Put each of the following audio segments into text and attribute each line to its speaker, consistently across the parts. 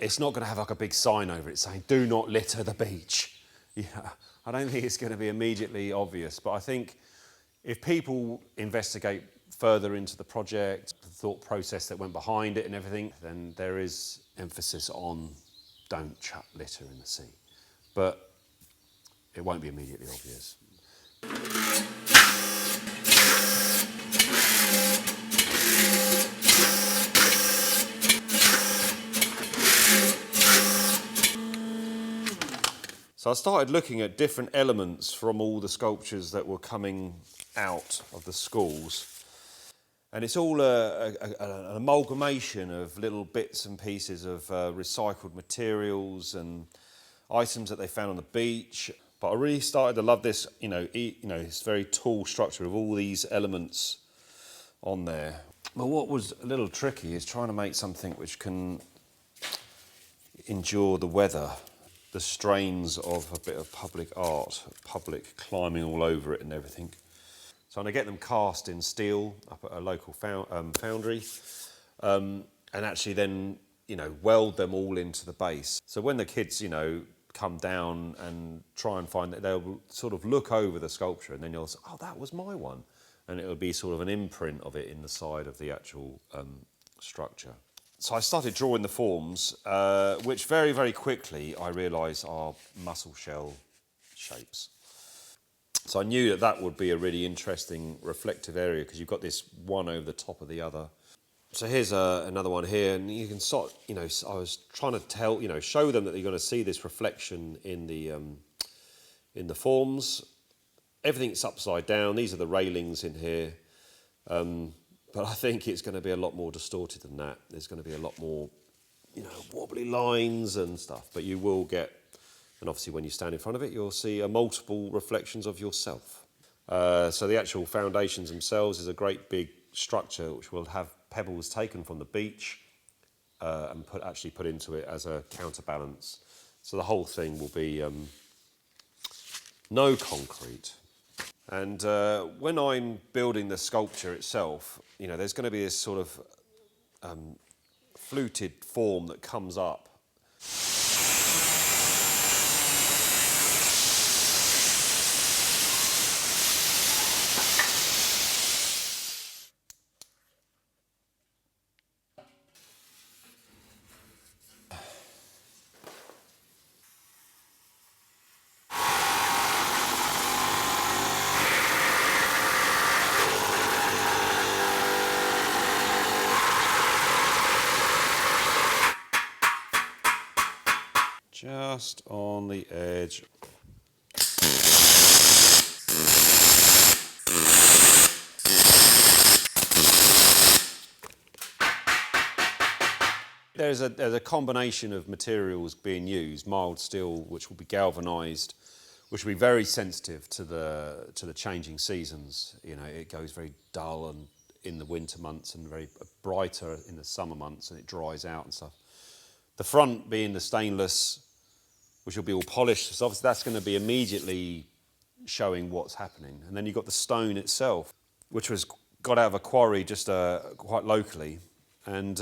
Speaker 1: it's not going to have like a big sign over it saying, do not litter the beach. Yeah, I don't think it's going to be immediately obvious, but I think if people investigate further into the project, the thought process that went behind it and everything, then there is emphasis on don't chuck litter in the sea. But it won't be immediately obvious. So I started looking at different elements from all the sculptures that were coming out of the schools. And it's all an amalgamation of little bits and pieces of recycled materials and items that they found on the beach. But I really started to love this, this very tall structure of all these elements on there. But what was a little tricky is trying to make something which can endure the weather, the strains of a bit of public art, public climbing all over it and everything. So I'm going to get them cast in steel up at a local foundry, and actually then, weld them all into the base. So when the kids, come down and try and find that, they'll sort of look over the sculpture and then you'll say, oh, that was my one. And it'll be sort of an imprint of it in the side of the actual structure. So I started drawing the forms, which very, very quickly I realised are mussel shell shapes. So I knew that would be a really interesting reflective area because you've got this one over the top of the other. So here's another one here, and you can sort, I was trying to show them that you're going to see this reflection in the forms. Everything's upside down. These are the railings in here. But I think it's going to be a lot more distorted than that. There's going to be a lot more, wobbly lines and stuff. But you will get, and obviously when you stand in front of it, you'll see multiple reflections of yourself. So the actual foundations themselves is a great big structure which will have pebbles taken from the beach and put into it as a counterbalance. So the whole thing will be no concrete. And when I'm building the sculpture itself, there's going to be this sort of fluted form that comes up. Just on the edge. There's a combination of materials being used, mild steel, which will be galvanised, which will be very sensitive to the changing seasons. It goes very dull and in the winter months and very brighter in the summer months, and it dries out and stuff. The front being the stainless, which will be all polished, so obviously that's going to be immediately showing what's happening. And then you've got the stone itself, which was got out of a quarry just quite locally, and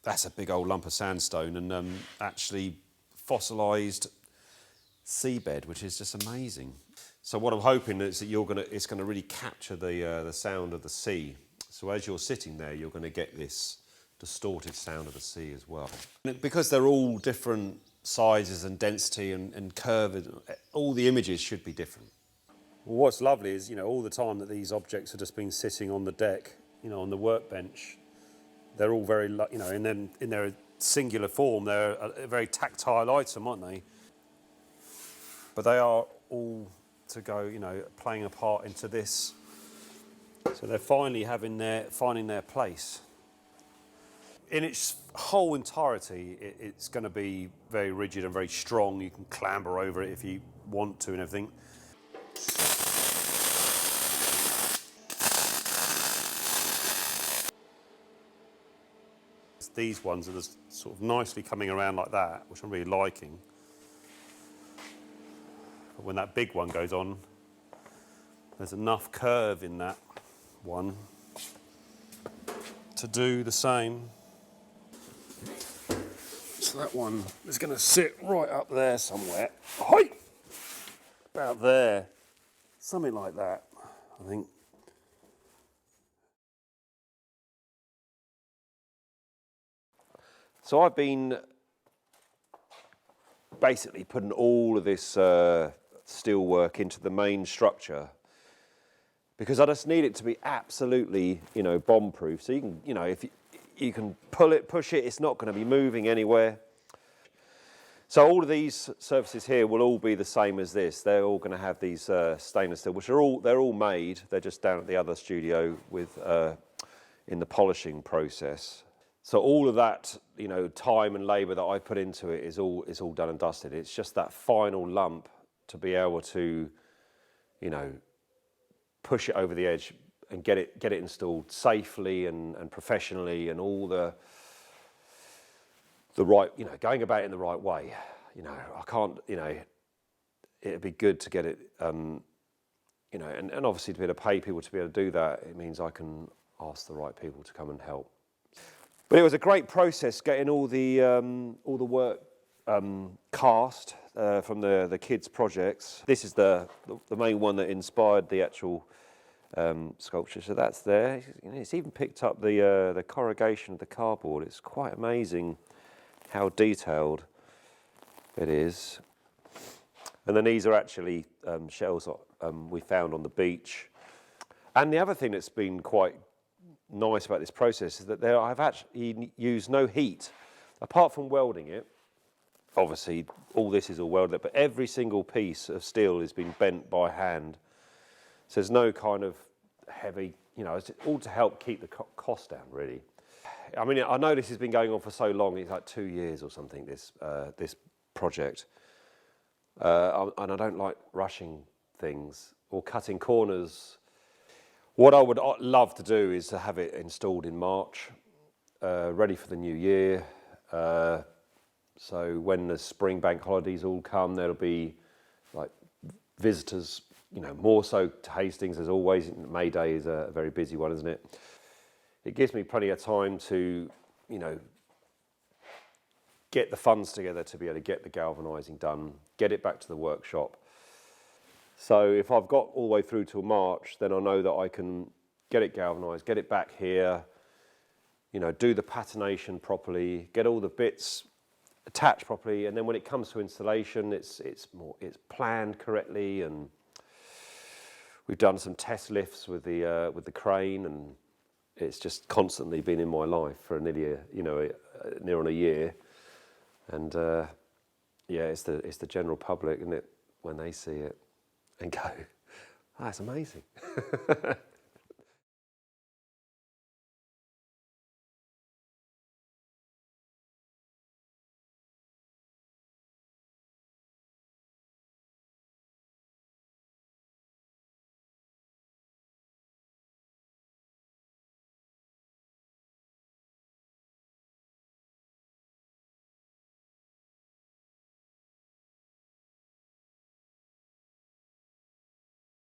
Speaker 1: that's a big old lump of sandstone and actually fossilised seabed, which is just amazing. So what I'm hoping is that it's going to really capture the sound of the sea. So as you're sitting there, you're going to get this distorted sound of the sea as well. Because they're all different sizes and density and curve, all the images should be different. Well, what's lovely is, all the time that these objects have just been sitting on the deck, on the workbench, they're all very, in their singular form, they're a very tactile item, aren't they? But they are all to go, playing a part into this. So they're finally finding their place. In its whole entirety, it's going to be very rigid and very strong. You can clamber over it if you want to and everything. These ones are just sort of nicely coming around like that, which I'm really liking. But when that big one goes on, there's enough curve in that one to do the same.
Speaker 2: So that one is going to sit right up there somewhere. Hi! About there. Something like that, I think. So I've been basically putting all of this steel work into the main structure because I just need it to be absolutely, bomb-proof. So you can, if you can push it, it's not going to be moving anywhere. So all of these surfaces here will all be the same as this. They're all going to have these stainless steel, which they're all made. They're just down at the other studio with in the polishing process. So all of that, time and labour that I put into it is all done and dusted. It's just that final lump to be able to, push it over the edge and get it installed safely and professionally and all the right, going about it in the right way. I can't, it'd be good to get it, and obviously to be able to pay people to be able to do that, it means I can ask the right people to come and help. But it was a great process getting all the work cast from the kids' projects. This is the main one that inspired the actual sculpture. So that's there. It's even picked up the corrugation of the cardboard. It's quite amazing how detailed it is. And then these are actually shells we found on the beach. And the other thing that's been quite nice about this process is that I've actually used no heat, apart from welding it. Obviously, all this is all welded, but every single piece of steel has been bent by hand. So there's no kind of heavy, it's all to help keep the cost down, really. I mean, I know this has been going on for so long, it's like 2 years or something, this project. And I don't like rushing things or cutting corners. What I would love to do is to have it installed in March, ready for the new year. So when the spring bank holidays all come, there'll be like visitors, more so to Hastings as always. May Day is a very busy one, isn't it? It gives me plenty of time to, get the funds together to be able to get the galvanising done, get it back to the workshop. So if I've got all the way through till March, then I know that I can get it galvanised, get it back here, do the patination properly, get all the bits attached properly, and then when it comes to installation, it's planned correctly, and we've done some test lifts with the crane, and it's just constantly been in my life for nearly near on a year, and it's the general public, isn't it, when they see it and go, that's amazing.